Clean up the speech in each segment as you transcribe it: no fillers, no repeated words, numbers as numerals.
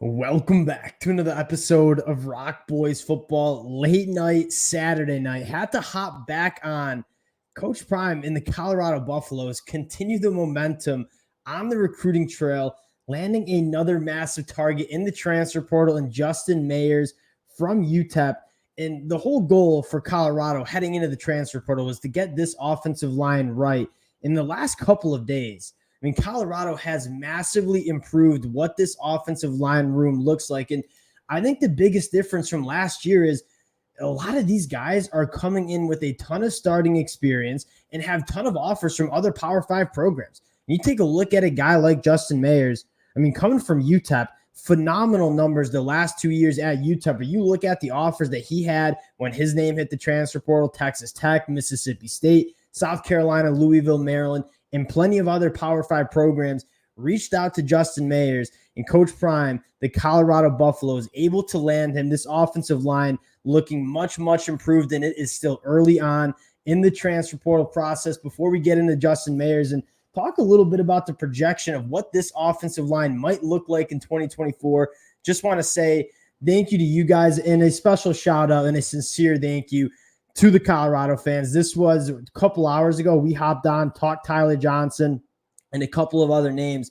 Welcome back to another episode of Rock Boys Football. Late night, Saturday night. Had to hop back on. Coach Prime in the Colorado Buffaloes continue the momentum on the recruiting trail, landing another massive target in the transfer portal in Justin Mayers from UTEP. And the whole goal for Colorado heading into the transfer portal was to get this offensive line right. In the last couple of days, Colorado has massively improved what this offensive line room looks like. And I think the biggest difference from last year is a lot of these guys are coming in with a ton of starting experience and have a ton of offers from other Power 5 programs. You take a look at a guy like Justin Mayers, coming from UTEP, phenomenal numbers the last 2 years at UTEP. But you look at the offers that he had when his name hit the transfer portal: Texas Tech, Mississippi State, South Carolina, Louisville, Maryland, and plenty of other Power 5 programs reached out to Justin Mayers, and Coach Prime, the Colorado Buffaloes, able to land him. This offensive line looking much, much improved, and it is still early on in the transfer portal process. Before we get into Justin Mayers and talk a little bit about the projection of what this offensive line might look like in 2024, just want to say thank you to you guys, and a special shout out and a sincere thank you to the Colorado fans. This was a couple hours ago. We hopped on, talked Tyler Johnson and a couple of other names.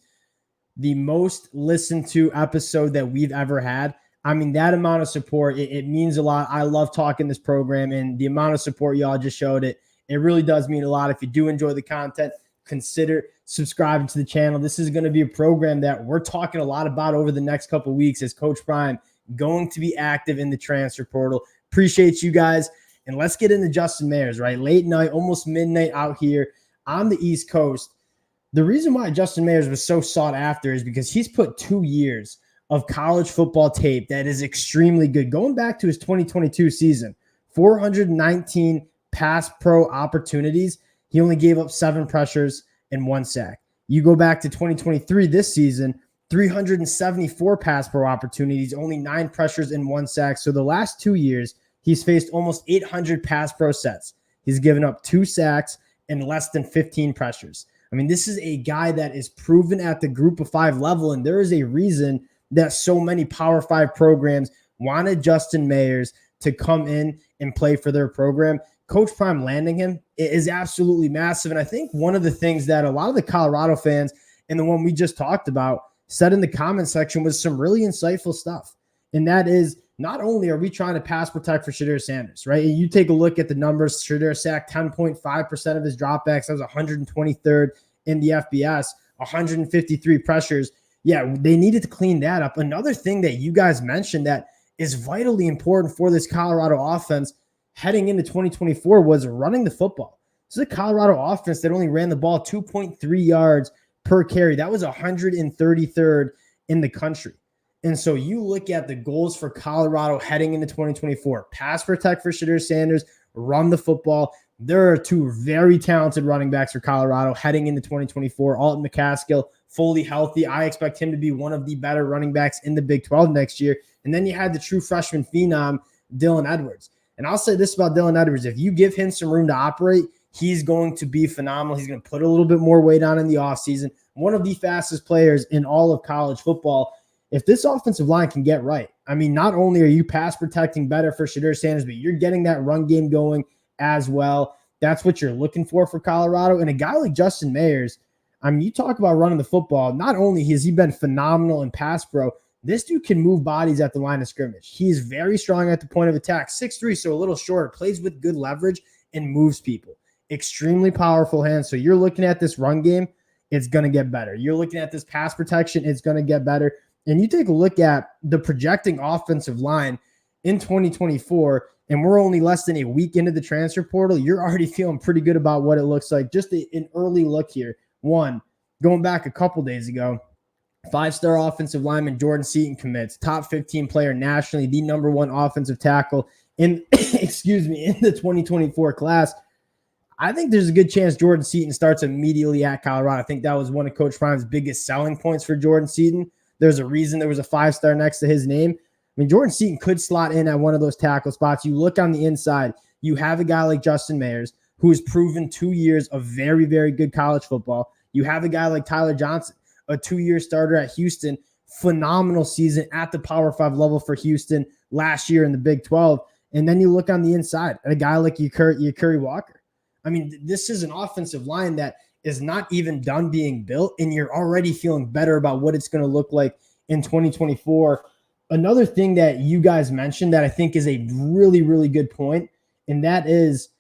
The most listened to episode that we've ever had. That amount of support, it means a lot. I love talking this program, and the amount of support y'all just showed, it really does mean a lot. If you do enjoy the content, consider subscribing to the channel. This is going to be a program that we're talking a lot about over the next couple of weeks as Coach Prime going to be active in the transfer portal. Appreciate you guys. And let's get into Justin Mayers, right? Late night, almost midnight out here on the East Coast. The reason why Justin Mayers was so sought after is because he's put 2 years of college football tape that is extremely good. Going back to his 2022 season, 419 pass pro opportunities. He only gave up 7 pressures and 1 sack. You go back to 2023, this season, 374 pass pro opportunities, only 9 pressures and 1 sack. So the last 2 years, he's faced almost 800 pass pro sets. He's given up 2 sacks and less than 15 pressures. This is a guy that is proven at the group of 5 level, and there is a reason that so many Power 5 programs wanted Justin Mayers to come in and play for their program. Coach Prime landing him is absolutely massive. And I think one of the things that a lot of the Colorado fans, and the one we just talked about, said in the comment section was some really insightful stuff. And that is, not only are we trying to pass protect for Shedeur Sanders, right? And you take a look at the numbers. Shedeur sacked 10.5% of his dropbacks. That was 123rd in the FBS, 153 pressures. Yeah, they needed to clean that up. Another thing that you guys mentioned that is vitally important for this Colorado offense heading into 2024 was running the football. This is a Colorado offense that only ran the ball 2.3 yards per carry. That was 133rd in the country. And so you look at the goals for Colorado heading into 2024, pass protect for Shedeur Sanders, run the football. There are 2 very talented running backs for Colorado heading into 2024. Alton McCaskill, fully healthy. I expect him to be one of the better running backs in the Big 12 next year. And then you had the true freshman phenom, Dylan Edwards. And I'll say this about Dylan Edwards. If you give him some room to operate, he's going to be phenomenal. He's going to put a little bit more weight on in the offseason. One of the fastest players in all of college football. If this offensive line can get right, not only are you pass protecting better for Shedeur Sanders, but you're getting that run game going as well. That's what you're looking for Colorado. And a guy like Justin Mayers, you talk about running the football. Not only has he been phenomenal in pass pro, this dude can move bodies at the line of scrimmage. He is very strong at the point of attack. 6'3", so a little shorter, plays with good leverage and moves people. Extremely powerful hands. So you're looking at this run game, it's going to get better. You're looking at this pass protection, it's going to get better. And you take a look at the projecting offensive line in 2024, and we're only less than a week into the transfer portal, you're already feeling pretty good about what it looks like. Just an early look here. One, going back a couple days ago, 5-star offensive lineman Jordan Seaton commits, top 15 player nationally, the number 1 offensive tackle in, in the 2024 class. I think there's a good chance Jordan Seaton starts immediately at Colorado. I think that was one of Coach Prime's biggest selling points for Jordan Seaton. There's a reason there was a 5-star next to his name. Jordan Seaton could slot in at one of those tackle spots. You look on the inside, you have a guy like Justin Mayers, who has proven 2 years of very, very good college football. You have a guy like Tyler Johnson, a 2-year starter at Houston, phenomenal season at the Power 5 level for Houston last year in the Big 12. And then you look on the inside at a guy like Yakuri Walker. I mean, this is an offensive line that is not even done being built, and you're already feeling better about what it's going to look like in 2024. Another thing that you guys mentioned that I think is a really, really good point, and that is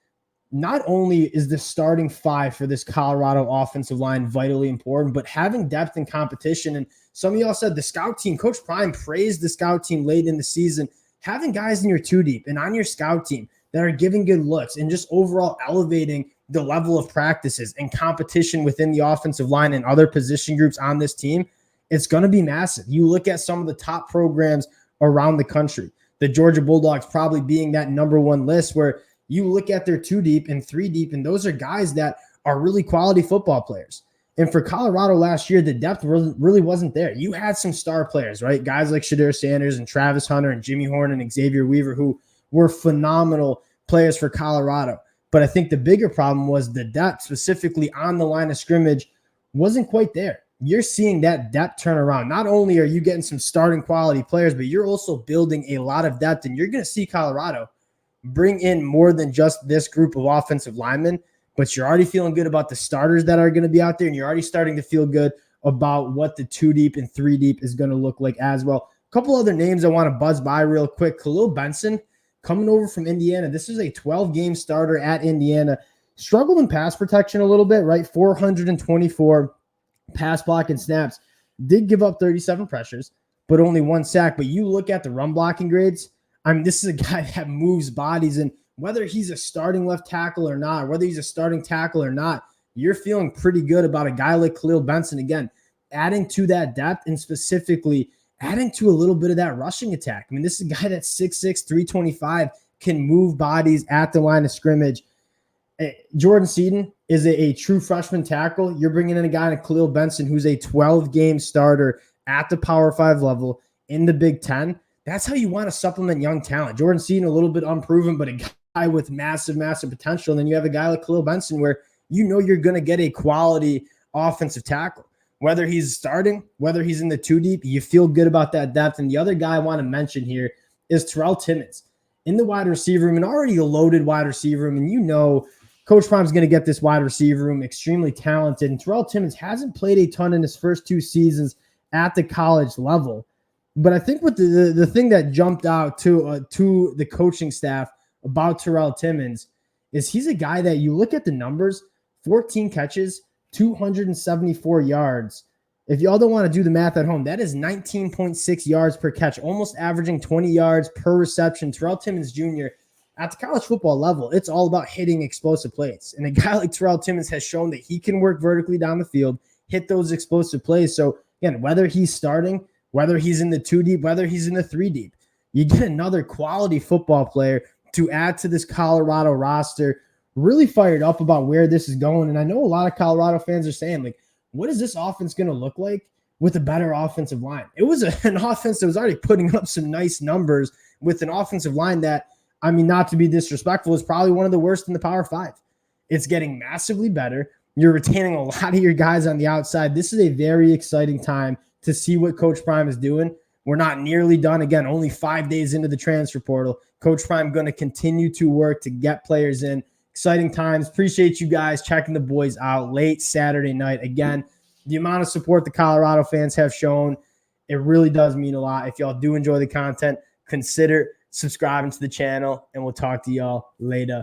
not only is the starting five for this Colorado offensive line vitally important, but having depth and competition. And some of y'all said the scout team, Coach Prime praised the scout team late in the season, having guys in your two deep and on your scout team that are giving good looks and just overall elevating the level of practices and competition within the offensive line and other position groups on this team, it's going to be massive. You look at some of the top programs around the country, the Georgia Bulldogs probably being that number one list, where you look at their two deep and three deep, and those are guys that are really quality football players. And for Colorado last year, the depth really wasn't there. You had some star players, right? Guys like Shedeur Sanders and Travis Hunter and Jimmy Horn and Xavier Weaver, who were phenomenal players for Colorado. But I think the bigger problem was the depth, specifically on the line of scrimmage, wasn't quite there. You're seeing that depth turn around. Not only are you getting some starting quality players, but you're also building a lot of depth, and you're going to see Colorado bring in more than just this group of offensive linemen, but you're already feeling good about the starters that are going to be out there, and you're already starting to feel good about what the two deep and three deep is going to look like as well. A couple other names I want to buzz by real quick. Kaleil Benson, coming over from Indiana. This is a 12-game starter at Indiana. Struggled in pass protection a little bit, right? 424 pass blocking snaps. Did give up 37 pressures, but only one sack. But you look at the run blocking grades, I mean, this is a guy that moves bodies, and whether he's a starting left tackle or not, whether he's a starting tackle or not, you're feeling pretty good about a guy like Kaleil Benson. Again, adding to that depth and specifically adding to a little bit of that rushing attack. I mean, this is a guy that's 6'6", 325, can move bodies at the line of scrimmage. Jordan Seaton is a true freshman tackle. You're bringing in a guy like Kaleil Benson who's a 12-game starter at the Power 5 level in the Big Ten. That's how you want to supplement young talent. Jordan Seaton, a little bit unproven, but a guy with massive, massive potential. And then you have a guy like Kaleil Benson where you know you're going to get a quality offensive tackle. Whether he's starting, whether he's in the two deep, you feel good about that depth. And the other guy I want to mention here is Terrell Timmons in the wide receiver room, and already a loaded wide receiver room. And you know Coach Prime's going to get this wide receiver room extremely talented. And Terrell Timmons hasn't played a ton in his first two seasons at the college level. But I think what the thing that jumped out to the coaching staff about Terrell Timmons is he's a guy that you look at the numbers, 14 catches, 274 yards. If y'all don't want to do the math at home, that is 19.6 yards per catch, almost averaging 20 yards per reception. Terrell Timmons Jr., at the college football level, it's all about hitting explosive plays. And a guy like Terrell Timmons has shown that he can work vertically down the field, hit those explosive plays. So, again, whether he's starting, whether he's in the two deep, whether he's in the three deep, you get another quality football player to add to this Colorado roster. Really fired up about where this is going. And I know a lot of Colorado fans are saying, like, what is this offense going to look like with a better offensive line? It was an offense that was already putting up some nice numbers with an offensive line that, I mean, not to be disrespectful, is probably one of the worst in the Power 5. It's getting massively better. You're retaining a lot of your guys on the outside. This is a very exciting time to see what Coach Prime is doing. We're not nearly done. Again, only 5 days into the transfer portal. Coach Prime going to continue to work to get players in. Exciting times. Appreciate you guys checking the boys out late Saturday night. Again, the amount of support the Colorado fans have shown, it really does mean a lot. If y'all do enjoy the content, consider subscribing to the channel, and we'll talk to y'all later.